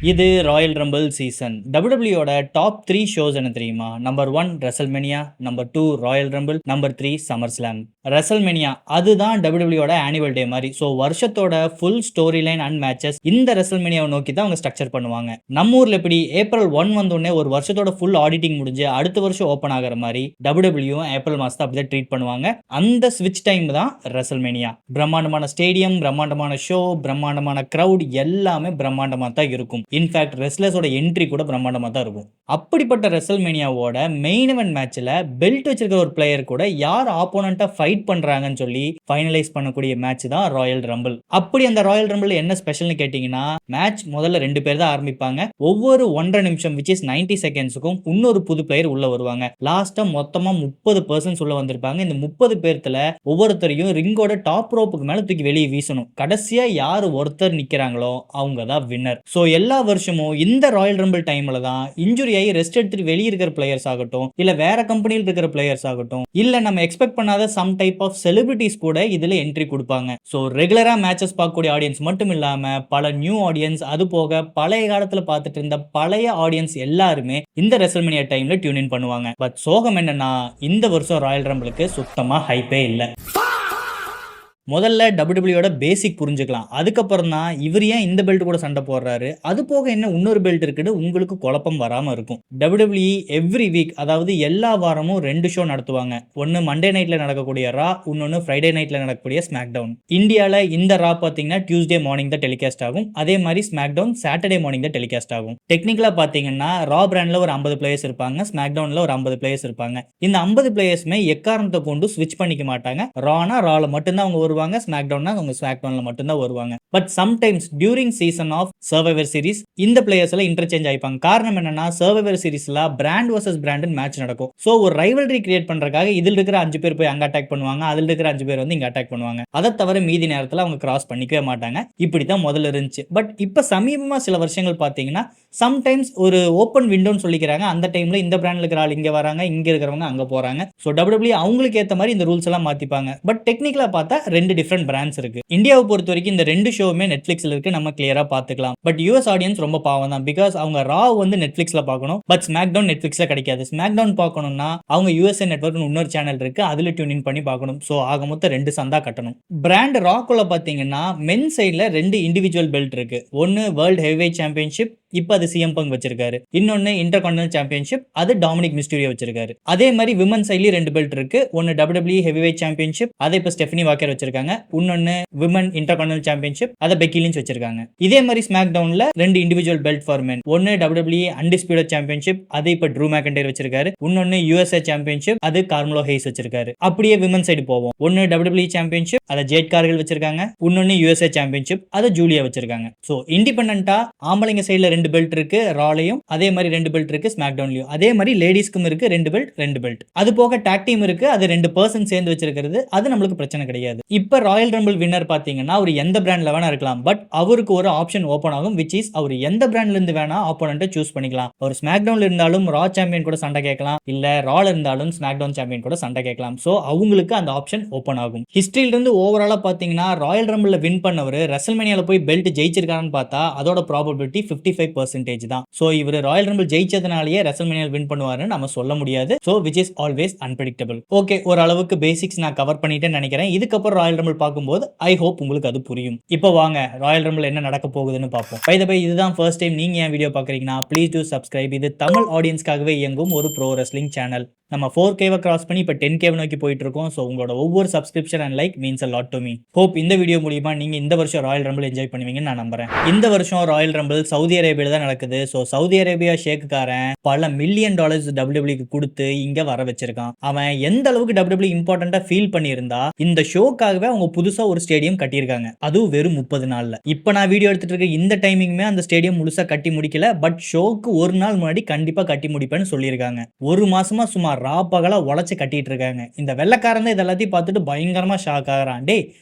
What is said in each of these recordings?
இது Royal Rumble season. டபிள்யூடபிள்யூட top 3 shows என்ன தெரியுமா? Number 1 WrestleMania, number 2 Royal Rumble, number 3 SummerSlam. WrestleMania அதுதான் டபிள்யூடபிள்யூட ஆனுவல் டே மாதிரி. ஸோ வருஷத்தோட full storyline and matches இந்த ரெசல்மேனியாவை நோக்கி தான் அவங்க ஸ்ட்ரக்சர் பண்ணுவாங்க. நம்ம ஊர்ல எப்படி ஏப்ரல் 1 வந்தோடனே ஒரு வருஷத்தோட ஃபுல் ஆடிட்டிங் முடிஞ்சு அடுத்த வருஷம் ஓப்பன் ஆகிற மாதிரி டபிள்யூடபிள்யூ ஏப்ரல் மாசத்தை அப்படிதான் ட்ரீட் பண்ணுவாங்க. அந்த ஸ்விட்ச் டைம் தான் ரெசல்மேனியா. பிரம்மாண்டமான ஸ்டேடியம், பிரம்மாண்டமான ஷோ, பிரம்மாண்டமான கிரவுட், எல்லாமே பிரம்மாண்டமா தான் இருக்கும். இன்ஃபேக்ட் ரெஸ்லர்ஸோட என்ட்ரி கூட பிரம்மாண்டமாக தான் இருக்கும். அப்படிப்பட்ட ரெசல்மேனியாவோட மெயின் இவென்ட் மேட்ச்ல பெல்ட் வச்சிருக்கிற ஒரு பிளேயர் கூட யார் ஆப்போனண்டா ஃபைட் பண்றாங்கன்னு சொல்லி ஃபைனலைஸ் பண்ணக்கூடிய மேட்ச் தான் ராயல் ரம்பிள். அப்படி அந்த ராயல் ரம்பிள் என்ன ஸ்பெஷல்னு கேட்டீங்கன்னா, மேட்ச் முதல்ல 2 பேர் தான் ஆரம்பிப்பாங்க. ஒவ்வொரு 1.5 நிமிஷம் விச் இஸ் 90 செகண்ட்ஸுக்கும் இன்னொரு புது பிளேயர் உள்ள வருவாங்க. லாஸ்டா மொத்தமா 30 பர்சன்ஸ் உள்ள வந்திருப்பாங்க. இந்த 30 பேர்த்துல ஒவ்வொருத்தரையும் ரிங்கோட டாப் ரோப்புக்கு மேல தூக்கி வெளியே வீசணும். கடைசியா யார் ஒருத்தர் நிக்கிறாங்களோ அவங்க தான் வின்னர். ஸோ எல்லா வருஷமும் இந்த ராயல் ரம்பிள் டைம்ல தான் இன்ஜுரி ஆகி ரெஸ்ட் எடுத்துட்டு வெளியே இருக்கிற பிளேயர்ஸ் ஆகட்டும், இல்ல வேற கம்பெனியில் இருக்கிற பிளேயர்ஸ் ஆகட்டும், இல்ல நம்ம எக்ஸ்பெக்ட் பண்ணாத சம் டைப் ஆஃப் செலிபிரிட்டிஸ் கூட இதுல என்ட்ரி கொடுப்பாங்க. ஸோ ரெகுலரா மேட்சஸ் பார்க்கக்கூடிய ஆடியன்ஸ் மட்டும் இல்லாம பல நியூ ஆடியன்ஸ், அது போக பழைய காலத்துல பார்த்துட்டு இருந்த பழைய ஆடியன்ஸ் எல்லாருமே இந்த ரெசல்மேனியா டைம்ல டியூன் இன் பண்ணுவாங்க. பட் சோகம் என்னன்னா, இந்த வருஷம் ராயல் ரம்பிளுக்கு சுத்தமா ஹைப்பே இல்லை. முதல்ல டபிள்யூடபிள்யூட பேசிக் புரிஞ்சுக்கலாம். அதுக்கப்புறம் தான் இவர் ஏன் இந்த பெல்ட் கூட சண்டை போடுறாரு, அது போக என்ன இன்னொரு பெல்ட் இருக்குன்னு உங்களுக்கு குழப்பம் வராம இருக்கும். டபிள்யூடபிள்யூ எவ்ரி வீக், அதாவது எல்லா வாரமும் 2 ஷோ நடத்துவாங்க. ஒன்னு மண்டே நைட்ல நடக்கக்கூடிய ரா, இன்னொன்னு ஃப்ரைடே நைட்ல நடக்கக்கூடிய ஸ்மாக் டவுன். இந்தியால இந்த ரா பாத்தீங்கன்னா டியூஸ்டே மார்னிங் தான் டெலிகாஸ்ட் ஆகும். அதே மாதிரி ஸ்மாக் டவுன் சாட்டர்டே மார்னிங் தான் டெலிகாஸ்ட் ஆகும். டெக்னிக்கலா பாத்தீங்கன்னா ரா பிராண்ட்ல ஒரு 50 பிளேயர்ஸ் இருப்பாங்க, ஸ்மாக் டவுன்ல ஒரு 50 பிளேயர்ஸ் இருப்பாங்க. இந்த 50 பிளேயர்ஸ்மே எக்காரணத்தை கொண்டு ஸ்விட்ச் பண்ணிக்க மாட்டாங்க. ரானா ரால மட்டும்தான் அவங்க வருவாங்க, ஸ்மாக்டவுன்னா அவங்க ஸ்மாக்டவுன்ல மட்டும் தான் வருவாங்க. But sometimes during season of Survivor Series இந்த பிளேயர்ஸ் எல்லாம் இன்டர்சேஞ்ச் ஆயிப்பாங்க. காரணம் என்னன்னா, சர்வைவர் சீரிஸ்ல பிராண்ட் வர்சஸ் பிராண்ட் மேட்ச் நடக்கும். சோ ஒரு ரைவல்ரி கிரியேட் பண்றதுக்காக இதில் இருக்கிற 5 பேர் போய் அங்க அட்டாக் பண்ணுவாங்க, அதில் இருக்கிற 5 பேர் வந்து இங்க அட்டாக் பண்ணுவாங்க. அதை தவிர மீதி நேரத்தில் அவங்க கிராஸ் பண்ணிக்கவே மாட்டாங்க. இப்படித்தான் முதல்ல இருந்துச்சு. பட் இப்ப சமீபமா சில வருஷங்கள் பாத்தீங்கன்னா சம்டைம்ஸ் ஒரு ஓப்பன் விண்டோன்னு சொல்லிக்கிறாங்க. அந்த டைம்ல இந்த பிராண்ட்ல இருக்கிற ஆள் இங்க வராங்க, இங்க இருக்கிறவங்க அங்க போறாங்க. ஸோ டபிள்யூடபிள்யூ அவங்களுக்கு ஏற்ற மாதிரி இந்த ரூல்ஸ் எல்லாம் மாத்திப்பாங்க. பட் டெக்னிக்கலா பார்த்தா 2 டிஃபரெண்ட் பிராண்ட்ஸ் இருக்கு. இந்தியாவை பொறுத்த வரைக்கும் இந்த 2 ஷோவுமே நெட்ஃபிளிக்ஸ்ல இருக்கு, நம்ம கிளியரா பார்த்துக்கலாம். பட் யூஎஸ் ஆடியன்ஸ் ரொம்ப பாவம் தான். பிகாஸ் அவங்க ரா வந்து நெட்ஃபிளிக்ஸ்ல பார்க்கணும், பட் ஸ்மாக் டவுன் நெட்ஃபிளிக்ஸ்ல கிடைக்காது. ஸ்மாக் டவுன் பார்க்கணும்னா அவங்க யூஎஸ்ஏ நெட்வொர்க் இன்னொரு சேனல் இருக்கு, அதுல டியூன் இன் பண்ணி பார்க்கணும். ஸோ ஆக மொத்தம் 2 சந்தா கட்டணும். பிராண்ட் ராக்குள்ள பாத்தீங்கன்னா மென் சைட்ல 2 இண்டிவிஜுவல் பெல்ட் இருக்கு. ஒன்னு வேர்ல்ட் ஹெவிவெயிட் சாம்பியன்ஷிப், இப்ப அது சிஎம் பங்க் வச்சிருக்காரு. இன்னொன்னு இன்டர்கான்டினல் சாம்பியன்ஷிப், அது டாமினிக் மிஸ்டீரியோ வச்சிருக்காரு. அதே மாதிரி விமன் சைட்லயும் 2 பெல்ட் இருக்கு. ஒன்னு டபிள்யூடபிள்யூ ஹெவிவெயிட் சாம்பியன்ஷிப், அதை இப்ப ஸ்டெஃபனி வாக்கர் வச்சிருக்காங்க. இன்னொன்னு விமன் இன்டர்கான்டினல் சாம்பியன்ஷிப், அதை பெக்கி லிஞ்ச் வச்சிருக்காங்க. இதே மாதிரி ஸ்மாக் டவுன்ல 2 இண்டிவிஜுவல் பெல்ட் ஃபார் மென். ஒன்னு டபிள்யூடபிள்யூ அன்டிஸ்பியூட்டட் சாம்பியன்ஷிப், அதை இப்ப ட்ரூ மேக்கன்டையர் வச்சிருக்காரு. இன்னொன்னு யுஎஸ்ஏ சாம்பியன்ஷிப், அது கார்மெலோ ஹேஸ் வச்சிருக்காரு. அப்படியே விமன் சைடு போவோம். ஒன்னு டபிள்யூடபிள்யூ சாம்பியன்ஷிப், அதை ஜேட் கார்கில் வச்சிருக்காங்க. இன்னொன்னு யுஎஸ்ஏ சாம்பியன்ஷிப், அதை ஜூலியா வச்சிருக்காங்க. சோ இண்டிபெண்டன்டா ஆம்பளைங்க சைடுல 2 பெல்ட் இருக்கு ராலையும், அதே மாதிரி 2 பெல்ட் இருக்கு ஸ்மாக் டவுன்லயும். அதே மாதிரி லேடிஸ்க்கும் இருக்கு 2 பெல்ட். அது போக டாக் டீம் இருக்கு, அது 2 பர்சன் சேர்ந்து வச்சிருக்கிறது, அது நம்மளுக்கு பிரச்சனை கிடையாது. இப்ப ராயல் ரம்பிள் வின்னர் பாத்தீங்கன்னா அவர் எந்த பிராண்ட்ல வேணா இருக்கலாம். பட் அவருக்கு ஒரு ஆப்ஷன் ஓபன் ஆகும், விச் இஸ் அவர் எந்த பிராண்ட்ல இருந்து வேணா ஆப்போனன்ட்டை சூஸ் பண்ணிக்கலாம். அவர் ஸ்மாக் டவுன்ல இருந்தாலும் ரா சாம்பியன் கூட சண்டை கேட்கலாம், இல்ல ரால இருந்தாலும் ஸ்மாக் டவுன் சாம்பியன் கூட சண்டை கேட்கலாம். சோ அவங்களுக்கு அந்த ஆப்ஷன் ஓபன் ஆகும். ஹிஸ்டரியில இருந்து ஓவராலா பாத்தீங்கன்னா ராயல் ரம்பிள்ல வின் பண்ணவர் ரெசல்மேனியால போய் பெல்ட் ஜெயிச்சிருக்கான்னு பார்த்தா அதோட ப்ராபபிலிட்டி 55% தான். சோ இவர் ராயல் ரம்பிள் ஜெயிச்சதுனாலேயே ரெசல்மேனியா வின் பண்ணுவாருன்னு நம்ம சொல்ல முடியாது. So which is always unpredictable. Okay, ஒரு அளவுக்கு பேசிக்ஸ் நான் கவர் பண்ணிட்டேன்னு நினைக்கிறேன். இதுக்கப்புறம் ராயல் ரம்பிள் பார்க்கும்போது ஐ ஹோப் உங்களுக்கு அது புரியும். இப்போ வாங்க ராயல் ரம்பிள் என்ன நடக்க போகுதுன்னு பார்ப்போம். பை த பை, இதுதான் ஃபர்ஸ்ட் டைம் நீங்க என் வீடியோ பாக்குறீங்கன்னா ப்ளீஸ் டு சப்ஸ்கிரைப். இது தமிழ் ஆடியன்ஸ்க்காகவே இயங்கும் ஒரு ப்ரோ ரெஸ்லிங் சேனல். நம்ம 4K கிராஸ் பண்ணி இப்போ 10K நோக்கி போயிட்டு இருக்கோம். ஸோ உங்களோட ஒவ்வொரு subscription and like means a lot to me. Hope இந்த வீடியோ மூலியமா நீங்க இந்த வருஷம் ராயல் ரம்பிள் என்ஜாய் பண்ணுவீங்கன்னு நான் நம்புறேன். இந்த வருஷம் ராயல் ரம்பிள் சவுதி அரேபியால தான் நடக்குது. ஸோ சவுதி அரேபியா ஷேக்குக்காரன் பல $மில்லியன் டபிள்யூடபிள்யூக்கு கொடுத்து இங்க வர வச்சிருக்கான். அவன் எந்த அளவுக்கு டபிள்யூடபிள்யூ இம்பார்ட்டண்டா ஃபீல் பண்ணியிருந்தா இந்த ஷோக்காகவே அவங்க புதுசா ஒரு ஸ்டேடியம் கட்டியிருக்காங்க, அதுவும் வெறும் 30 நாள்ல. இப்போ நான் வீடியோ எடுத்துட்டு இருக்க இந்த டைமிங்குமே அந்த ஸ்டேடியம் முழுசா கட்டி முடிக்கல. பட் ஷோக்கு ஒரு நாள் முன்னாடி கண்டிப்பா கட்டி முடிப்பேன்னு சொல்லியிருக்காங்க. ஒரு மாசமா சுமார் ரா பகலா உழைச்சு கட்டிட்டு இருக்காங்க. இந்த வெள்ளக்காரன் தான் இதெல்லாத்தையும் பார்த்துட்டு பயங்கரமா ஷாக் ஆகிறான். டே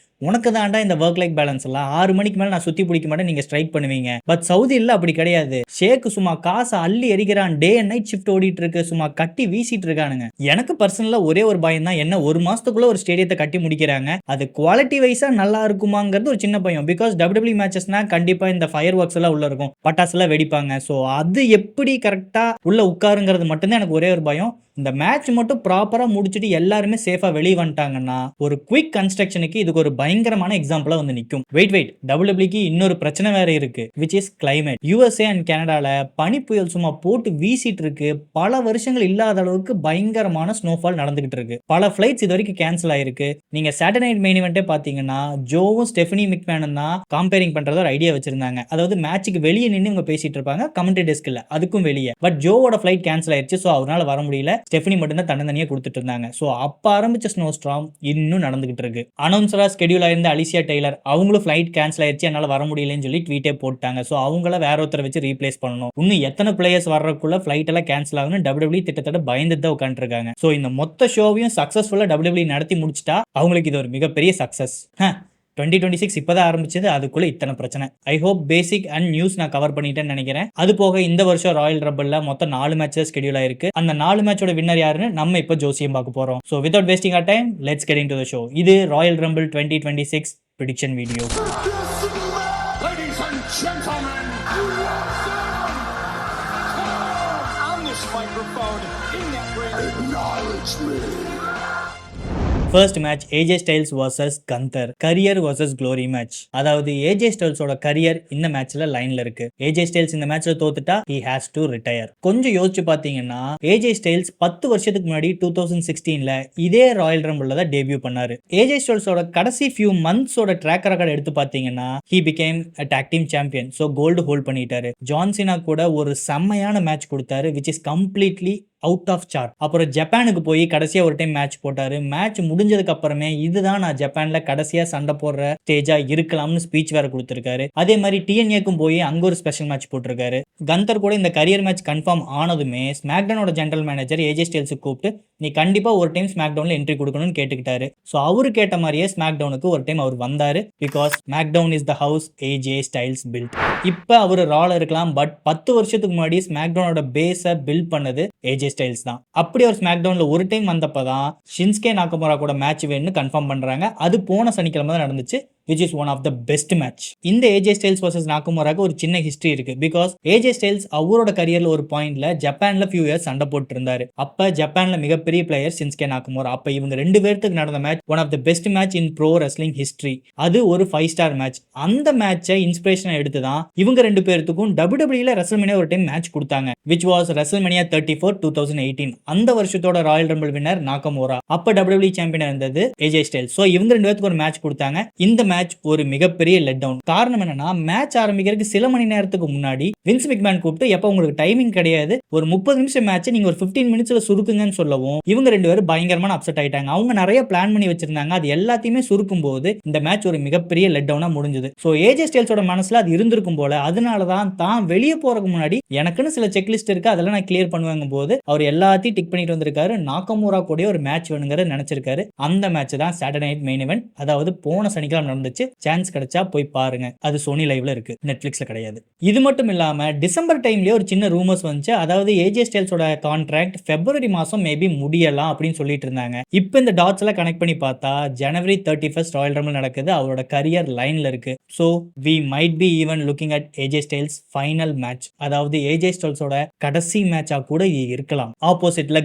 உனக்கு தான்டா இந்த ஒர்க் லைஃப் பேலன்ஸ் எல்லாம் 6 மணிக்கு மேல நான் சுத்தி பிடிக்க மாட்டேன், நீங்க ஸ்ட்ரைக் பண்ணுவீங்க. பட் சவுதில அப்படி கிடையாது. ஷேக் சும்மா காசை அள்ளி எறிகிறான். டே அண்ட் நைட் ஷிஃப்ட் ஓடிட்டு இருக்கு, சும்மா கட்டி வீசிட்டு இருக்கானுங்க. எனக்கு பர்சனலா ஒரே ஒரு பயம் தான், என்ன 1 மாசத்துக்குள்ள ஒரு ஸ்டேடியத்தை கட்டி முடிக்கிறாங்க, அது குவாலிட்டி வைஸா நல்லா இருக்குமாங்கிறது ஒரு சின்ன பயம். பிகாஸ் WWE மேட்சஸ்னா கண்டிப்பா இந்த ஃபயர் ஒர்க்ஸ் எல்லாம் உள்ள இருக்கும், பட்டாசு எல்லாம் வெடிப்பாங்க. ஸோ அது எப்படி கரெக்டா உள்ள உட்காருங்கிறது மட்டும்தான் எனக்கு ஒரே ஒரு பயம். இந்த மேட்ச் மட்டும் ப்ராப்பரா முடிச்சுட்டு எல்லாருமே சேஃபா வெளியே வந்துட்டாங்கன்னா ஒரு குவிக் கன்ஸ்ட்ரக்ஷனுக்கு இதுக்கு ஒரு பயங்கரமான எக்ஸாம்பிளா வந்து நிற்கும். வெயிட் WWE இன்னொரு பிரச்சனை வேற இருக்கு, which is climate. USA and கனடால பனி புயல் சும்மா போட்டு வீசிட்டு இருக்கு. பல வருஷங்கள் இல்லாத அளவுக்கு பயங்கரமான ஸ்னோஃபால் நடந்துகிட்டு இருக்கு. பல ஃபிளைட்ஸ் இது வரைக்கும் கேன்சல் ஆயிருக்கு. நீங்க சாட்டர்டே நைட் மெயின் இவெண்டே பாத்தீங்கன்னா ஜோவும் ஸ்டெஃபனி மெக்மேனும் தான் கம்பேரிங் பண்றத ஒரு ஐடியா வச்சிருந்தாங்க. அதாவது மேட்சுக்கு வெளியே நின்று இவங்க பேசிட்டு இருப்பாங்க, கமெண்ட்ரி டெஸ்க்ல அதுக்கும் வெளியே. பட் ஜோவோட ஃபிளைட் கேன்சல் ஆயிருச்சு, ஸோ அவரால் வர முடியல. ஸ்டெஃபனி மட்டும் தான் தன்னந்தனியா கொடுத்துட்டு இருந்தாங்க. ஸோ அப்ப ஆரம்பிச்ச ஸ்னோ ஸ்டார்ம் இன்னும் நடந்துகிட்டு இருக்கு. அனௌன்சரா ஸ்கெடியூல் ஆயிருந்த அலிசியா டெய்லர் அவங்களும் ஃபிளைட் கேன்சல் ஆயிருச்சு, என்னால வர முடியலன்னு சொல்லி ட்வீட்டே போட்டாங்க. ஸோ அவங்கள வேற ஒருத்தரை வச்சு ரீப்ளேஸ் பண்ணணும். இன்னும் எத்தனை பிளேயர்ஸ் வர்றதுக்குள்ள ஃபிளைட் எல்லாம் கேன்சல் ஆகுன்னு WWE திட்டத்தட்ட பயந்துட்டு தான் உட்காந்துருக்காங்க. ஸோ இந்த மொத்த ஷோவையும் சக்சஸ்ஃபுல்லா WWE நடத்தி முடிச்சிட்டா அவங்களுக்கு இது ஒரு மிகப்பெரிய சக்சஸ். 2026 இப்பதான் ஆரம்பிச்சது, அதுக்குள்ள இத்தனை பிரச்சனை. I hope basic and news நான் கவர் பண்ணிட்டேன்னு நினைக்கிறேன். அது போக இந்த வருஷம் ராயல் ரம்பிள்ல மொத்தம் 4 மேட்சஸ் ஸ்கெடியூல் ஆயிருக்கு. அந்த 4 மேட்சோட வின்னர் யாருன்னு நம்ம இப்போ ஜோசியம் பார்க்க போறோம். So without wasting our time, let's get into the show. இது Royal Rumble 2026 prediction video. First match AJ Styles vs Gunther, career vs glory match. அதாவது AJ Stylesோட கரியர் இந்த மேட்ச்ல லைன்ல இருக்கு. AJ Styles இந்த மேட்ச்ல தோத்துட்டா he has to retire. கொஞ்சம் யோசிச்சு பாத்தீங்கன்னா AJ Styles 10 வருஷத்துக்கு முன்னாடி 2016ல இதே ராயல் ரம்பிள்ல தான் டெபியூ பண்ணாரு. AJ Stylesோட கடைசி ஃபியூ மந்த்ஸோட ட்ராக் ரெக்கார்ட் எடுத்து பாத்தீங்கன்னா he became a tag team champion. So gold hold பண்ணிட்டாரு. ஜான் சீனா கூட ஒரு செம்மையான மேட்ச் கொடுத்தாரு, which is completely out of chart. அப்புறம் ஜப்பானுக்கு போய் கடைசியா ஒரு டைம் மேட்ச் போட்டாரு. மேட்ச் முடிஞ்சதுக்கு அப்புறமே இதுதான் நான் ஜப்பான்ல கடைசியா சண்டை போடுற ஸ்டேஜா இருக்கலாம்னு ஸ்பீச் வேற கொடுத்திருக்காரு. அதே மாதிரி TNAக்கும் போய் அங்க ஒரு ஸ்பெஷல் மேட்ச் போட்டிருக்காரு. கந்தர் கூட இந்த கரியர் மேட்ச் கன்ஃபார்ம் ஆனதுமே ஸ்மாக்டவுனோட ஜெனரல் மேனேஜர் AJ Styles கூப்பிட்டு நீ கண்டிப்பா ஒரு டைம் ஸ்மாக்டவுன்ல என்ட்ரி கொடுக்கணும்னு கேட்டுக்கிட்டாரு. ஸோ அவரு கேட்ட மாதிரியே ஸ்மாக்டவுனுக்கு ஒரு டைம் அவர் வந்தாரு. Because SmackDown is the house AJ Styles built. இப்ப அவரு ரால இருக்கலாம், பட் 10 வருஷத்துக்கு முன்னாடி ஸ்மாக்டவுனோட பேஸை பில்ட் பண்ணது AJ Styles தான். அப்படி ஒரு ஸ்மாக்டவுன்ல ஒரு டைம் வந்தப்பதான் ஷின்ஸ்கே நாகமுரா கூட மேட்ச் வேணும்னு கன்ஃபார்ம் பண்றாங்க. அது போன சனிக்கிழமை தான் நடந்துச்சு, which is one of the best match. இந்த AJ Styles vs நாகமுராக்கு ஒரு சின்ன ஹிஸ்டரி இருக்கு. பிகாஸ் AJ Styles அவரோட கரியர்ல ஒரு பாயிண்ட்ல ஜப்பான்ல ஃபியூ இயர்ஸ் சண்டை போட்டு இருந்தாரு. அப்ப ஜப்பான்ல மிகப்பெரிய பிளேயர் ஷின்ஸ்கே நாகமுரா. அப்ப இவங்க 2 பேருக்கு நடந்த match one of the best match in pro wrestling history. அது ஒரு 5 ஸ்டார் மேட்ச். அந்த மேட்சை இன்ஸ்பிரேஷனா எடுத்து தான் இவங்க 2 பேருக்கும் WWEல ரெசல்மேனியா ஒரு டைம் மேட்ச் கொடுத்தாங்க, which was WrestleMania 34 2018. அந்த வருஷத்தோட ராயல் ரம்பிள் வின்னர் நாகமுரா. அப்ப WWE சாம்பியனா இருந்தது AJ Styles. சோ இவங்க 2 பேருக்கு ஒரு மேட்ச் கொடுத்தாங்க. இந்த மேட்ச் ஒரு மிகப்பெரிய லெட் டவுன். காரணம் என்னன்னா மேட்ச் ஆரம்பிக்கிறதுக்கு சில மணி நேரத்துக்கு முன்னாடி வின்ஸ் மெக்மேன் கூப்பிட்டு எப்ப உங்களுக்கு டைமிங் கிடையாது, ஒரு 30 நிமிஷம் மேட்ச் நீங்க ஒரு 15 மினிட்ஸ்ல சுருக்குங்கன்னு சொல்லவும் இவங்க 2 பேரும் பயங்கரமான அப்செட் ஆயிட்டாங்க. அவங்க நிறைய பிளான் பண்ணி வச்சிருந்தாங்க, அது எல்லாத்தையுமே சுருக்கும் போது இந்த மேட்ச் ஒரு மிகப்பெரிய லெட் டவுனா முடிஞ்சது. சோ AJ Stylesோட மனசுல அது இருந்திருக்கும் போல. அதனாலதான் தான் வெளியே போறதுக்கு முன்னாடி எனக்குன்னு சில செக்லிஸ்ட் இருக்கு, அதெல்லாம் நான் கிளியர் பண்ணுவாங்க போது அவர் எல்லாத்தையும் டிக் பண்ணிட்டு வந்திருக்காரு. நாகமுரா கூட ஒரு மேட்ச் வேணுங்கிறத நினைச்சிருக்காரு. அந்த மேட்ச் தான் சாட்டர்டே நைட் மெயின் இவென்ட். அதாவது போன சனிக்கிழமை நடந்துச்சு. சான்ஸ் கிடைச்சா போய் பாருங்க, அது சோனி லைவ்ல இருக்கு, நெட்ஃபிளிக்ஸ்ல கிடையாது. இது மட்டும் இல்லாம டிசம்பர் டைம்லயே ஒரு சின்ன ரூமர்ஸ் வந்துச்சு. அதாவது AJ Stylesோட கான்ட்ராக்ட் February மாசம் மேபி முடியலாம் அப்படின்னு சொல்லிட்டு இருந்தாங்க. இப்போ இந்த டாட்ஸ் எல்லாம் கனெக்ட் பண்ணி பார்த்தா January 31st ராயல் ரம்பிள் நடக்குது. அவரோட கரியர் லைன்ல இருக்கு. So we might be even looking at AJ Styles final match. அதாவது AJ Stylesோட கடைசி மேட்சா கூட இருக்கலாம். ஆப்போசிட்ல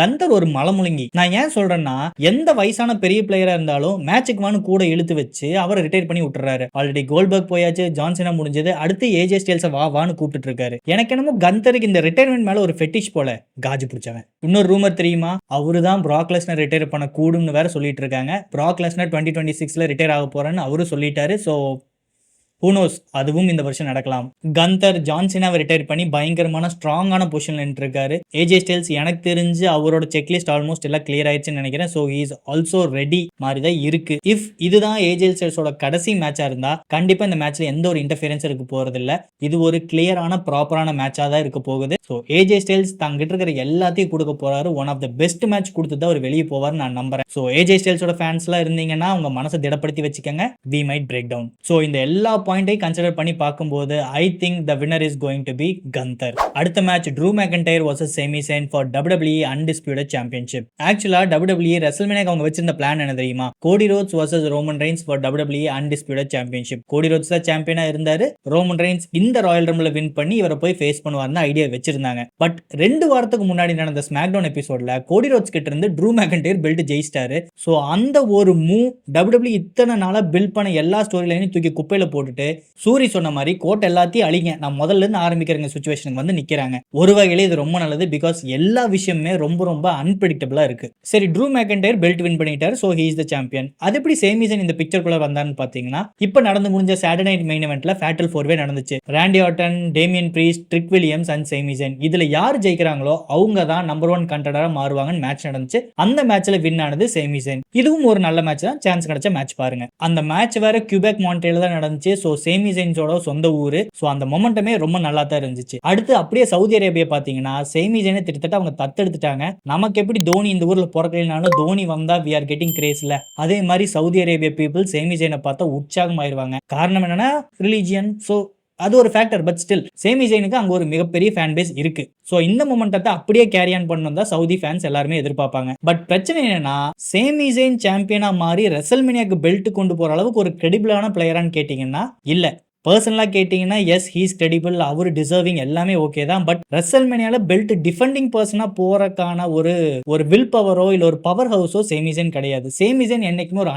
கந்தர் ஒரு மலமுழுங்கி. நான் ஏன் சொல்றேன்னா எந்த வயசான பெரிய பிளேயரா இருந்தாலும் மேட்சுக்கு வான்னு கூட இழுத்து வச்சு அவரை ரிட்டையர் பண்ணி விட்டுறாரு. ஆல்ரெடி கோல்பர்க் போயாச்சு, ஜான்சனா முடிஞ்சது, அடுத்து AJ Styles வான்னு கூப்பிட்டு இருக்காரு. எனக்கு என்னமோ கந்தருக்கு இந்த ரிட்டையர்மெண்ட் மேல ஒரு ஃபெட்டிஷ் போல காஜு பிடிச்சவன். இன்னொரு ரூமர் தெரியுமா, அவரு தான் பிராக் லெஸ்னர் ரிட்டையர் பண்ண கூடும்னு வேற சொல்லிட்டு இருக்காங்க. பிராக் லெஸ்னர் 2026ல ரிட்டையர் ஆக போறேன்னு அவரு சொல்லிட்டாரு. சோ who knows, அதுவும் இந்த வருஷம் நடக்கலாம். கந்தர் ஜான்சினாவை ரிட்டையர் பண்ணி பயங்கரமான ஸ்ட்ராங்கான பொசிஷன்ல நின்றுருக்காரு. ஏஜே ஸ்டைல்ஸ் எனக்கு தெரிஞ்சு அவரோட செக்லிஸ்ட் ஆல்மோஸ்ட் எல்லாம் கிளியர் ஆயிடுச்சுன்னு நினைக்கிறேன். So he is also ready மாதிரி தான் இருக்கு. இஃப் இதுதான் ஏஜே ஸ்டைல்ஸோட கடைசி மேட்சா இருந்தா கண்டிப்பா இந்த மேட்ச்ல எந்த ஒரு இன்டர்ஃபியரன்ஸ் இருக்க போறது இல்ல. இது ஒரு கிளியரான ப்ராப்பரான மேட்சா தான் இருக்க போகுது. ஸோ ஏஜே ஸ்டைல்ஸ் தங்கிட்ட இருக்கிற எல்லாத்தையும் கொடுக்க போறாரு. One of the best match கொடுத்து தான் அவர் வெளியே போவார் நான் நம்புறேன். ஸோ ஏஜே ஸ்டைல்ஸோட ஃபேன்ஸ்லாம் இருந்தீங்கன்னா உங்க மனசை திடப்படுத்தி வச்சுக்கோங்க. We might break down. So இந்த எல்லா பாயிண்ட்டையும் கன்சிடர் பண்ணி பார்க்கும்போது I think the winner is going to be Gunther. அடுத்த match Drew McIntyre vs Sami Zayn for WWE undisputed championship. ஆக்சுவலா WWE ரெசல்மேனியாக்கு அவங்க வச்சிருந்த பிளான் என்ன தெரியுமா? Cody Rhodes vs Roman Reigns for WWE undisputed championship. Cody Rhodes தான் சாம்பியனா இருந்தாரு. ரோமன் ரெயின்ஸ் இந்த ராயல் ரம்பிள் வின் பண்ணி இவரை போய் ஃபேஸ் பண்ணுவார்னு ஐடியா வச்சிருந்தாங்க. பட் 2 வாரத்துக்கு முன்னாடி நடந்த ஸ்மாக்டவுன் எபிசோட்ல கோடி ரோட்ஸ் கிட்ட இருந்து ட்ரூ மெக்கன்டையர் பெல்ட் ஜெயிச்சிட்டாரு. ஸோ அந்த ஒரு மூவ் WWE இத்தனை நாளா பில்ட் பண்ண எல்லா ஸ்டோரி லைனையும் தூக்கி குப்பையில போட்டுட்டு சூரி சொன்ன மாதிரி கோட் எல்லாத்தையும் அழிங்க, நான் முதல்ல இருந்து ஆரம்பிக்கிறேங்க சுச்சுவேஷனுக்கு வந்து நிக்கிறாங்க. ஒரு வகையில இது ரொம்ப நல்லது. பிகாஸ் எல்லா விஷயமே ரொம்ப ரொம்ப அன்பிரடிக்டபிளா இருக்கு. சரி, ட்ரூ மெக்கன்டையர் பெல்ட் வின் பண்ணிட்டாரு. So he is the champion. அது எப்படி சேமி செயின் இந்த பிக்சருக்குள்ள வந்தான்னு பாத்தீங்கன்னா, இப்ப நடந்து முடிஞ்ச சாட்டர்டே நைட் மெயின் இவென்ட்ல ஃபேட்டல் 4-வே நடந்துச்சு. Randy Orton, Damian Priest, Trick Williams and Sami Zayn. இதுல யார் ஜெயிக்கிறாங்களோ அவங்க தான் நம்பர் 1 கண்டெண்டரா மாறுவாங்கன்னு மேட்ச் நடந்துச்சு. அந்த மேட்ச்ல வின் ஆனது சேமி செயின். இதுவும் ஒரு நல்ல மேட்ச் தான். சான்ஸ் கிடைச்ச மேட்ச் பாருங்க. அந்த மேட்ச் வேற கியூபெக் மான்ட்ரியல்ல தான் நடந்துச்சு. ஸோ சேமி செயின்ஸோட சொந்த ஊரு. ஸோ அந்த மொமெண்டமே ரொம்ப நல்லா தான் இருந்துச்சு. அடுத்து அப்படியே சவுதி அரேபியா பாத்தீங்கன்னா சேமி செயினை கிட்டத்தட்ட அவங்க தத்தெடுத்துட்டாங்க. நமக்கு எப்படி தோனி இந்த ஊர்ல பிறக்கலைனாலும் தோனி வந்தா வி ஆர் கெட்டிங் கிரேஸ்ல, அதே மாதிரி சவுதி அரேபியா பீப்புள் சேமி செயினை பார்த்தா உற்சாகம் ஆயிருவாங்க. காரணம் என்னன்னா ரிலீஜியன். ஸோ அது ஒரு ஃபேக்டர். பட் ஸ்டில் சேமி செயினுக்கு அங்க ஒரு மிகப்பெரிய ஃபேன் பேஸ் இருக்கு. சோ இந்த மொமெண்டத்தை அப்படியே கேரி ஆன் பண்ணணும் தான் சவுதி ஃபேன்ஸ் எல்லாருமே எதிர்பார்ப்பாங்க. பட் பிரச்சனை என்னன்னா, சேமி செயின் சாம்பியனா மாறி ரெசல்மேனியாக்கு பெல்ட் கொண்டு போற அளவுக்கு ஒரு கிரெடிபிளான பிளேயரான்னு கேட்டீங்கன்னா இல்ல. பர்சனலாக கேட்டிங்கன்னா எஸ், ஹீஸ் கிரெடிபிள், அவர் டிசர்விங், எல்லாமே ஓகே தான். பட் ரெசல்மேனியால பெல்ட் டிஃபெண்டிங் பர்சனாக போறக்கான ஒரு வில் பவரோ இல்லை ஒரு பவர் ஹவுஸோ சேமி செயின் கிடையாது. சேமி செயின் என்னைக்குமே ஒரு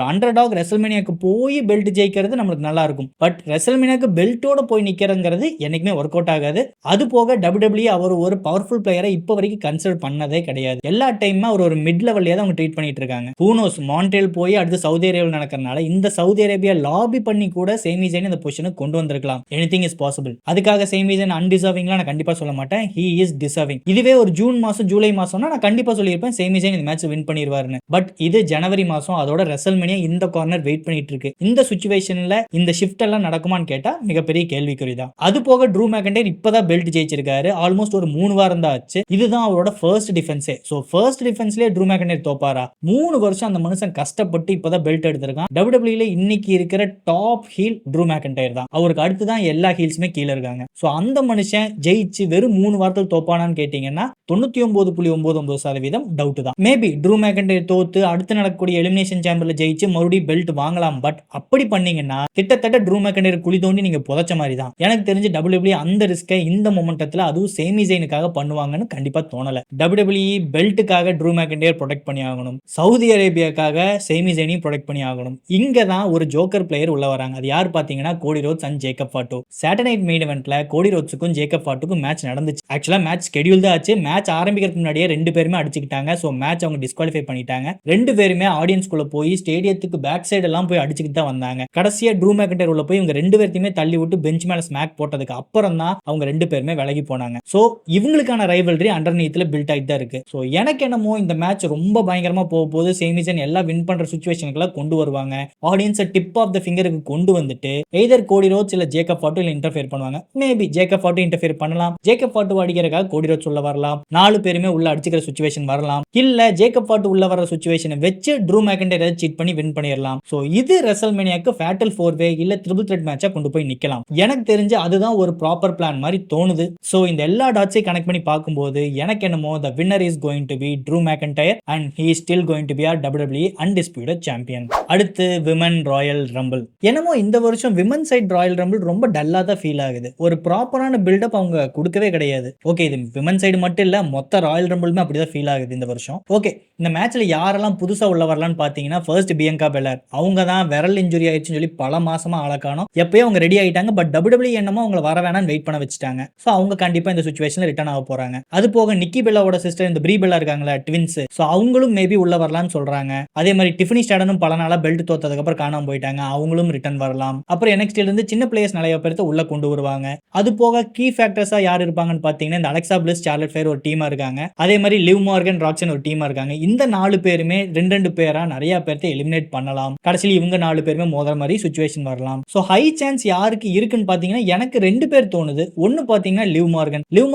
அண்டர்டாக் ரெசல்மேனியாக்கு போய் பெல்ட் ஜெயிக்கிறது நம்மளுக்கு நல்லா இருக்கும். பட் ரெசல்மேனியாக்கு பெல்ட்டோட போய் நிற்கிறங்கிறது என்னைக்குமே ஒர்க் அவுட் ஆகாது. அது போக WWE அவர் ஒரு பவர்ஃபுல் பிளேயரை இப்போ வரைக்கும் கன்சிடர் பண்ணதே கிடையாது. எல்லா டைமும் அவர் ஒரு மிட் லெவல்லே தான் அவங்க ட்ரீட் பண்ணிட்டு இருக்காங்க. ஹூனோஸ் மான்ட்ரியல் போய் அடுத்து சவுதி அரேபியா நடக்கிறதுனால இந்த சவுதி அரேபியா லாபி பண்ணி கூட சேமி செயின் இந்த பொசிஷனுக்கு கொண்டு வந்திருக்கலாம். Anything is possible. அதுக்காக சேமி செயின் அன்டிசர்விங்லாம் நான் கண்டிப்பா சொல்ல மாட்டேன். He is deserving. இதுவே ஒரு ஜூன் மாசம் ஜூலை மாசம்னா நான் கண்டிப்பா சொல்லியிருப்பேன் சேமி செயின் இந்த மேட்ச் வின் பண்ணிடுவாருன்னு. பட் இது ஜனவரி மாசம், அதோட ரெசல்மேனியா இந்த கார்னர் வெயிட் பண்ணிட்டு இருக்கு. இந்த சிச்சுவேஷன்ல இந்த ஷிஃப்ட் எல்லாம் நடக்குமான்னு கேட்டா மிகப்பெரிய கேள்விக்குறி தான். அது போக ட்ரூ மெக்கன்டையர் இப்பதான் பெல்ட் ஜெயிச்சிருக்காரு. ஆல்மோஸ்ட் ஒரு 3 வாரம் தான் ஆச்சு. இதுதான் அவரோட ஃபர்ஸ்ட் டிஃபென்ஸே. சோ ஃபர்ஸ்ட் டிஃபென்ஸ்லயே ட்ரூ மெக்கன்டையர் தோப்பாரா? 3 வருஷம் அந்த மனுஷன் கஷ்டப்பட்டு இப்பதான் பெல்ட் எடுத்திருக்கான். WWE இன்னைக்கு இருக்கிற டாப் ஹீல் ட்ரூ மெக்கன்டையர் தான். அவருக்கு அடுத்து தான் எல்லா ஹீல்ஸுமே கீழே இருக்காங்க. சோ அந்த மனுஷன் ஜெயிச்சு வெறும் 3 வாரத்தில் தோப்பானான்னு கேட்டீங்கன்னா 99.99% டவுட் தான். மேபி ட்ரூ மெக்கன்டையர் தோத்து அடுத்து நடக்கக்கூடிய எலிமினேஷன் சாம்பர்ல ஜெயிச்சு மறுபடியும் பெல்ட் வாங்கலாம். பட் அப்படி பண்ணீங்கன்னா கிட்டத்தட்ட ட்ரூ மெக்கன்டையர் குழி தோண்டி நீங்க புதைச்ச மாதிரி தான். எனக்கு தெரிஞ்சு WWE அந்த ரிஸ்கை இந்த மொமெண்டத்துல அதுவும் சேமி செயினுக்காக பண்ணுவாங்கன்னு கண்டிப்பா தோணல. WWE பெல்ட்டுக்காக ட்ரூ மெக்கன்டையர் ப்ரொடெக்ட் பண்ணி ஆகணும். சவுதி அரேபியாக்காக சேமி செயினையும் ப்ரொடெக்ட் பண்ணி ஆகணும். இங்க தான் ஒரு ஜோக்கர் பிளேயர் உள்ள வராங்க. அது யார் பாத்தீங்கன்னா Cody Rhodes and Jacob Fatu. Saturday night main இவென்ட்ல கோடி ரோட்ஸுக்கும் ஜேக்கப் ஃபாட்டோக்கும் மேட்ச் நடந்துச்சு. ஆக்சுவலா மேட்ச் ஸ்கெடியூல் தான் ஆச்சு. மேட்ச் ஆரம்பிக்கிறதுக்கு முன்னாடியே 2 பேருமே அடிச்சுக்கிட்டாங்க. சோ மேட்ச் அவங்க டிஸ்குவாலிஃபை பண்ணிட்டாங்க. 2 பேருமே ஆடியன்ஸ்குள்ள போய் ஸ்டேடியத்துக்கு பேக் சைடு எல்லாம் போய் அடிச்சுக்கிட்டு தான் வந்தாங்க. கடைசியா ட்ரூ மெக்கன்டையர் உள்ள போய் இவங்க 2 பேர்த்தையுமே தள்ளி விட்டு பெஞ்ச் மேல ஸ்மாக் போட்டதுக்கு அப்புறம் தான் அவங்க 2 பேருமே விலகி போனாங்க. சோ இவங்களுக்கான ரைவல்ரி அண்டர்நீத்ல பில்ட் ஆயிட்டு தான் இருக்கு. சோ எனக்கு என்னமோ இந்த மேட்ச் ரொம்ப பயங்கரமா போக போது சேமி செயின் எல்லாம் வின் பண்ற சிச்சுவேஷனுக்குள்ள கொண்டு வருவாங்க. ஆடியன்ஸை டிப் ஆஃப் த ஃபிங்கருக்கு கொண்டு வந்துட்டு எய்தர் கோடி ரோட்ஸ் இல்ல ஜேக்கப் ஃபாட்டோ இல்ல இன்டர்ஃபியர் பண்ணுவாங்க. மேபி ஜேக்கப் ஃபாட்டோ இன்டர்ஃபியர் பண்ணலாம். ஜேக்கப் ஃபாட்டோ அடிக்கிறதுக்காக கோடி ரோட்ஸ் உள்ள வரலாம். 4 பேருமே உள்ள அடிச்சுக்கிற சிச்சுவேஷன் வரலாம். இல்ல ஜேக்கப் ஃபாட்டோ உள்ள வர சிச்சுவேஷனை வச்சு ட்ரூ மெக்கன்டையர் சீட் பண்ணி வின் பண்ணிடலாம். சோ இது ரெசல்மேனியாக்கு ஃபேட்டல் 4-வே இல்ல ட்ரிபிள் த்ரெட் மேட்சா கொண்டு போய் நிக்கலாம். எனக்கு தெரிஞ்சு அதுதான் ஒரு ப்ராப்பர் பிளான் மாதிரி தோணுது. சோ இந்த எல்லா டாட்ஸையும் கனெக்ட் பண்ணி பார்க்கும்போது எனக்கு என்னமோ the winner is going to be Drew McIntyre and he is still going to be a WWE undisputed champion. அடுத்து விமன் ராயல் ரம்பிள். என்னமோ இந்த வருஷம் விமன் சைட் ராயல் ரம்பிள் ரொம்ப டல்லா தான் ஃபீல் ஆகுது. ஒரு ப்ராப்பரான பில்டப் அவங்க கொடுக்கவே கிடையாது. ஓகே, இது விமன் சைடு மட்டும் இல்ல, மொத்த ராயல் ரம்பிளுமே அப்படிதான் ஃபீல் ஆகுது இந்த வருஷம். ஓகே, இந்த மேட்ச்ல யாரெல்லாம் புதுசா உள்ள வரலான்னு பாத்தீங்கன்னா ஃபர்ஸ்ட் பியங்கா பெலர். அவங்க தான் விரல் இன்ஜுரி ஆயிடுச்சுன்னு சொல்லி பல மாசமா ஆளக்கானோம். எப்பயும் அவங்க ரெடி ஆயிட்டாங்க. பட் WWE என்னமோ அவங்களை வர வேணாம்னு வெயிட் பண்ண வச்சுட்டாங்க. சோ அவங்க கண்டிப்பா இந்த சிச்சுவேஷன்ல ரிட்டர்ன் ஆக போறாங்க. அது போக நிக்கி பெல்லாவோட சிஸ்டர் இந்த ப்ரீ பெல்லா இருக்காங்களா, ட்வின்ஸ். சோ அவங்களும் மேபி உள்ள வரலாம்னு சொல்றாங்க. அதே மாதிரி டிஃபனி ஸ்டாடனும் பல நாளா பெல்ட் தோத்ததுக்கு அப்புறம் காணாம போயிட்டாங்க. அவங்களும் ரிட்டர்ன் வரலாம். அப்புறம் NXT இருந்து சின்ன பிளேயர்ஸ் நிறைய பேர்த்த உள்ள கொண்டு வருவாங்க. அது போக கீ ஃபேக்டர்ஸா யார் இருப்பாங்கன்னு பாத்தீங்கன்னா இந்த அலெக்சா பிளிஸ், சார்லட் ஃபேர் ஒரு டீமா இருக்காங்க. அதே மாதிரி லிவ் மார்கன், ராக்சன் ஒரு டீமா இருக்காங்க. இந்த 4 பேருமே 2 பேரா நிறைய பேர்த்த எலிமினேட் பண்ணலாம். கடைசியில் இவங்க 4 பேருமே மோதுற மாதிரி சிச்சுவேஷன் வரலாம். சோ ஹை சான்ஸ் யாருக்கு இருக்குன்னு பாத்தீங்கன்னா எனக்கு 2 பேர் தோணுது. ஒன்னு பாத்தீங்கன்னா லிவ்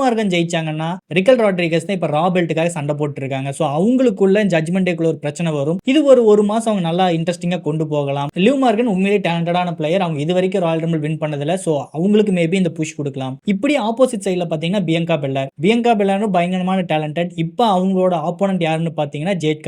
மார்கன் ஜெயிச்சாங்கன்னா ரிக்கல் ராட்ரிகஸ் தான் இப்ப ரா பெல்ட்டுக்காக சண்டை போட்டு இருக்காங்க. சோ அவங்களுக்குள்ள ஜட்மெண்ட் டேக்குள்ள ஒரு பிரச்சனை வரும். இது ஒரு மாசம் அவங்க நல்லா இன்ட்ரெஸ்டிங்கா கொண்டு போகலாம். லிவ் மார்கன் உண்மையிலேயே டேலண்டடான பிளேயர். அவங்க இது வரைக்கும் ராயல் ரம்பிள் வின் பண்ணதில்ல. சோ அவங்களுக்கு மேபி இந்த புஷ் கொடுக்கலாம். இப்படி ஆப்போசிட் சைடுல பாத்தீங்கன்னா பியங்கா பெல்லாரும் பயங்கரமான டேலண்டட். இப்ப அவங்களோட ஆப்போனன்ட் யாருன்னு பாத்தீங்கன்னா ஜேட்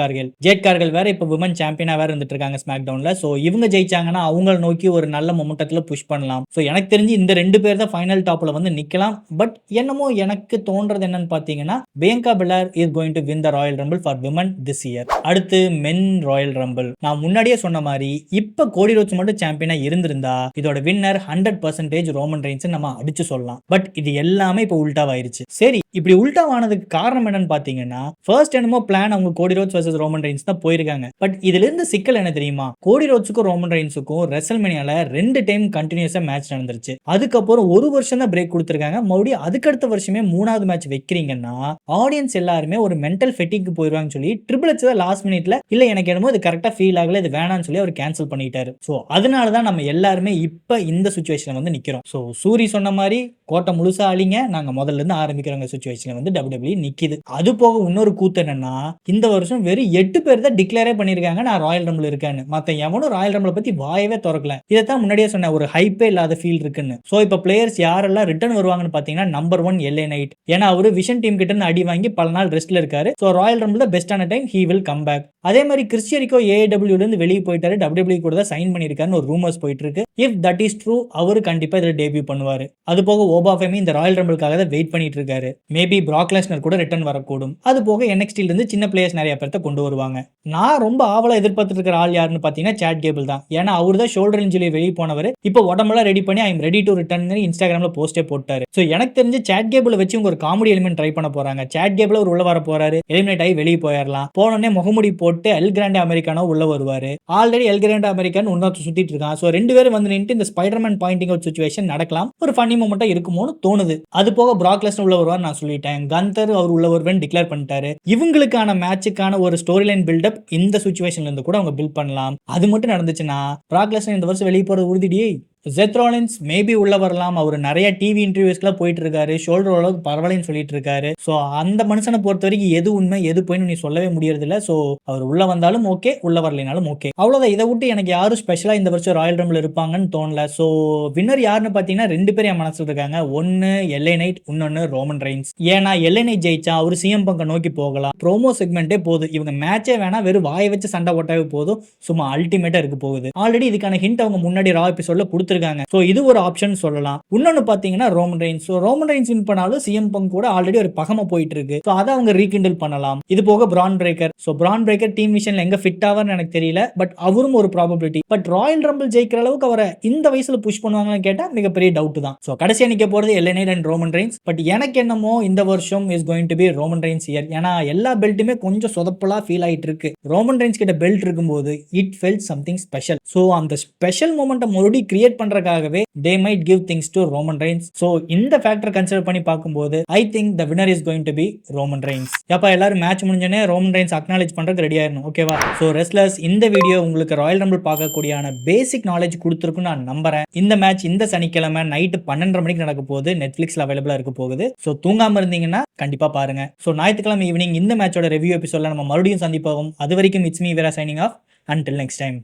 கார்கெல் வேற இப்ப விமன் சாம்பியனா வேற இருந்துட்டு இருக்காங்க ஸ்மாக் டவுன்ல. சோ இவங்க ஜெயிச்சாங்கன்னா அவங்கள நோக்கி ஒரு நல்ல மொமெண்டத்துல புஷ் பண்ணலாம். சோ எனக்கு தெரிஞ்சு இந்த 2 பேர் தான் ஃபைனல் டாப்ல வந்து நிக்கலாம். பட் என்னமோ எனக்கு தோன்றது என்னன்னு பாத்தீங்கன்னா Bianca Belair is going to win the Royal Rumble for women this year. அடுத்து மென் ராயல் ரம்பிள். நான் முன்னாடியே சொன்ன மாதிரி இப்ப கோடி ரோட்ஸ் மட்டும் சாம்பியனா இருந்திருந்தா இதோட வின்னர் 100% ரோமன் ரெயின்ஸ் நம்ம அடிச்சு சொல்லலாம். பட் இது எல்லாமே இப்ப உல்டாவாயிருச்சு. சரி, இப்படி உல்டாவானதுக்கு காரணம் என்னன்னு பாத்தீங்கன்னா ஃபர்ஸ்ட் என்னமோ பிளான் அவங்க கோடி ரோட்ஸ் vs ரோமன் ரெயின்ஸ் தான் போயிருக்காங்க. பட் இதுல இருந்து சிக்கல் என்ன தெரியுமா? கோடி ரோட்ஸுக்கும் ரோமன் ரெயின்ஸுக்கும் ரெசல்மேனியால 2 டைம் கண்டினியூஸா மேட்ச் நடந்துருச்சு. அதுக்கப்புறம் ஒரு வருஷம் தான் பிரேக் கொடுத்திருக்காங்க. மறுபடியும் அதுக்கடுத்த வருஷமே 3வது மேட்ச் வைக்கிறீங்கன்னா ஆடியன்ஸ் எல்லாருமே ஒரு மென்டல் ஃபெட்டிக்கு போயிருவாங்கன்னு சொல்லி ட்ரிபிள் எச் லாஸ்ட் மினிட்ல இல்ல எனக்கு என்னமோ இது கரெக்டா ஃபீல் ஆகல, இது வேணாம்னு சொல்லி அவர் கேன்சல் பண்ணிட்டாரு. சோ அதனாலதான் நம்ம எல்லாருமே இப்ப இந்த சிச்சுவேஷன்ல வந்து நிக்கிறோம். சோ சூரி சொன்ன மாதிரி கோட்டை முழுசா அழிங்க, நாங்க முதல்ல இருந்து ஆரம்பிக்கிறவங்க சிச்சுவேஷன்ல வந்து WWE நிக்குது. அது போக இன்னொரு கூத்து என்னன்னா இந்த வருஷம் வெறும் 8 பேர் தான் டிக்ளேரே பண்ணிருக்காங்க நான் ராயல் ரம்பிள் இருக்கேன்னு. மத்த எவனும் ராயல் ரம்பிள் பத்தி வாயவே திறக்கல. இதைத்தான் முன்னாடியே சொன்ன ஒரு ஹைப்பே இல்லாத ஃபீல் இருக்குன்னு. சோ இப்ப பிளேயர்ஸ் யாரெல்லாம் ரிட்டர்ன் வருவாங்கன்னு பாத்தீங்கன்னா நம்பர் 1 LA நைட். ஏன்னா அவரு விஷன் டீம் கிட்ட இருந்து அடி வாங்கி பல நாள் ரெஸ்ட்ல இருக்காரு. சோ ராயல் ரம்பிள் தான் பெஸ்டான time, he will come back. அதே மாதிரி கிறிஸ் ஜெரிகோ AEW ல இருந்து வெளியே போயிட்டாரு, WWE கூட தான் சைன் பண்ணிருக்காருன்னு ஒரு ரூமர்ஸ் போயிட்டு இருக்கு. இஃப் தட் இஸ் ட்ரூ அவரு கண்டிப்பா இதுல டெபியூ பண்ணுவாரு. அது போக ஓபா ஃபேமி இந்த ராயல் ரம்பிளுக்காக தான் வெயிட் பண்ணிட்டு இருக்காரு. மேபி பிராக் லெஸ்னர் கூட ரிட்டர்ன் வரக்கூடும். அது போக NXT ல இருந்து சின்ன பிளேயர்ஸ் நிறைய பேர்த்த கொண்டு வருவாங்க. நான் ரொம்ப ஆவலா எதிர்பார்த்துட்டு இருக்கிற ஆள் யாருன்னு பாத்தீங்கன்னா சாட் கேபிள் தான். ஏன்னா அவரு தான் ஷோல்டர் இன்ஜுரி வெளியே போனவர். இப்போ உடம்பெல்லாம் ரெடி பண்ணி I am ready to return இன்ஸ்டாகிராம்ல போஸ்டே போட்டாரு. சோ எனக்கு தெரிஞ்சு சாட் கேபிள் வச்சு இவங்க ஒரு காமெடி எலிமெண்ட் ட்ரை பண்ண போறாங்க. சாட் கேபிள் ஒரு உள்ள வர போறாரு, எலிமினேட் ஆகி வெளியே போயிடலாம். போனோடனே முகமுடி போட்டு எல் கிராண்டே அமெரிக்கானோ உள்ள வருவாரு. ஆல்ரெடி எல் கிராண்டே அமெரிக்கான்னு ஒன்னாத்து சுத்திட்டு இருக்கான். சோ 2 பேரும் வந்து நின்று இந்த ஸ்பைடர்மேன் பாயிண்டிங் அவுட் சிச்சுவேஷன் நடக்கலாம். ஒரு ஃபன்னி மொமெண்டா இருக்குமோன்னு தோணுது. அது போக பிராக் லெஸ்னர் உள்ள வருவார் நான் சொல்லிட்டேன். கந்தர் அவர் உள்ள வருவேன் டிக்ளேர் பண்ணிட்டாரு. இவங்களுக்கான மேட்சுக்கான ஒரு ஸ்டோரி லைன் பில்டப் இந்த சிச்சுவேஷன்ல இருந்து கூட அவங்க பில்ட் பண்ணலாம். அது மட்டும் நடந்துச்சுன்னா பிராக் லெஸ்னர் இந்த வருஷம் வெளியே போறது உறுதியே. செத் ராலின்ஸ் மேபி உள்ள வரலாம். அவர் நிறைய டிவி இன்டர்வியூஸ்க்குலாம் போயிட்டு இருக்காரு. ஷோல்டர் அளவுக்கு பரவாயில்லன்னு சொல்லிட்டு இருக்காரு. ஸோ அந்த மனுஷனை பொறுத்த வரைக்கும் எது உண்மை எது போயின்னு நீ சொல்லவே முடியறது இல்லை. ஸோ அவர் உள்ள வந்தாலும் ஓகே, உள்ள வரலைனாலும் ஓகே, அவ்வளோதான். இதை விட்டு எனக்கு யாரும் ஸ்பெஷலா இந்த வருஷம் ராயல் ரம்பிள் இருப்பாங்கன்னு தோணல. ஸோ வின்னர் யாருன்னு பார்த்தீங்கன்னா 2 பேர் என் மனசில் இருக்காங்க. ஒன்னு LA நைட், இன்னொன்னு ரோமன் ரெயின்ஸ். ஏன்னா LA நைட் ஜெயிச்சா அவர் CM பங்க நோக்கி போகலாம். ப்ரோமோ செக்மெண்டே போதும், இவங்க மேட்சே வேணா வெறும் வாயை வச்சு சண்டை போட்டாவே போதும், சும்மா அல்டிமேட்டா இருக்க போகுது. ஆல்ரெடி இதுக்கான ஹிண்ட் அவங்க முன்னாடி ரா எபிசோட்ல கொடுத்துருக்காங்க. சோ இது ஒரு ஆப்ஷன் சொல்லலாம். இன்னொன்னு பாத்தீங்கன்னா Roman Reigns. So Roman Reigns win பண்ணாலும் CM பங்க் கூட ஆல்ரெடி ஒரு பகமை போயிட்டு இருக்கு. சோ அதை அவங்க ரீகிண்டில் பண்ணலாம். இது போக Bron Breakker. So Bron Breakker team விஷன்ல எங்க ஃபிட் ஆவார்னு எனக்கு தெரியல. பட் அவரும் ஒரு ப்ராபபிலிட்டி. பட் ராயல் ரம்பிள் ஜெயிக்கிற அளவுக்கு அவரை இந்த வயசுல புஷ் பண்ணுவாங்கன்னு கேட்டா மிகப்பெரிய டவுட் தான். சோ கடைசியா நிக்க போறது LA Knight and Roman Reigns. But எனக்கு என்னமோ இந்த வருஷம் is going to be Roman Reigns year. ஏன்னா எல்லா பெல்ட்டுமே கொஞ்சம் சொதப்பலா ஃபீல் ஆயிட்டு இருக்கு. ரோமன் ரெயின்ஸ் கிட்ட பெல்ட் இருக்கும்போது it felt something special. So அந்த ஸ்பெஷல் மொமெண்ட்டை மறுபடியும் கிரியேட் பண்றதுக்காகவே they might give things to Roman Reigns. So இந்த ஃபேக்டர் கன்சிடர் பண்ணி பார்க்கும்போது I think the winner is going to be Roman Reigns. அப்ப எல்லாரும் மேட்ச் முடிஞ்சனே Roman Reigns அக்னாலேஜ் பண்றதுக்கு ரெடி ஆயிரணும். ஓகேவா? சோ ரெஸ்லர்ஸ், இந்த வீடியோ உங்களுக்கு ராயல் ரம்பிள் பார்க்கக்கூடியான பேசிக் நாலேஜ் கொடுத்துருக்குன்னு நான் நம்புறேன். இந்த மேட்ச் இந்த சனிக்கிழமை நைட்டு 12:30 மணிக்கு நடக்க போகுது. நெட்ஃபிளிக்ஸ்ல அவைலபிளா இருக்க போகுது. சோ தூங்காம இருந்தீங்கன்னா கண்டிப்பா பாருங்க. சோ ஞாயிற்றுக்கிழமை ஈவினிங் இந்த மேட்சோட ரிவ்யூ எபிசோட்ல நம்ம மறுபடியும் சந்திப்போம். அது வரைக்கும் it's me Veera signing off. Until next time.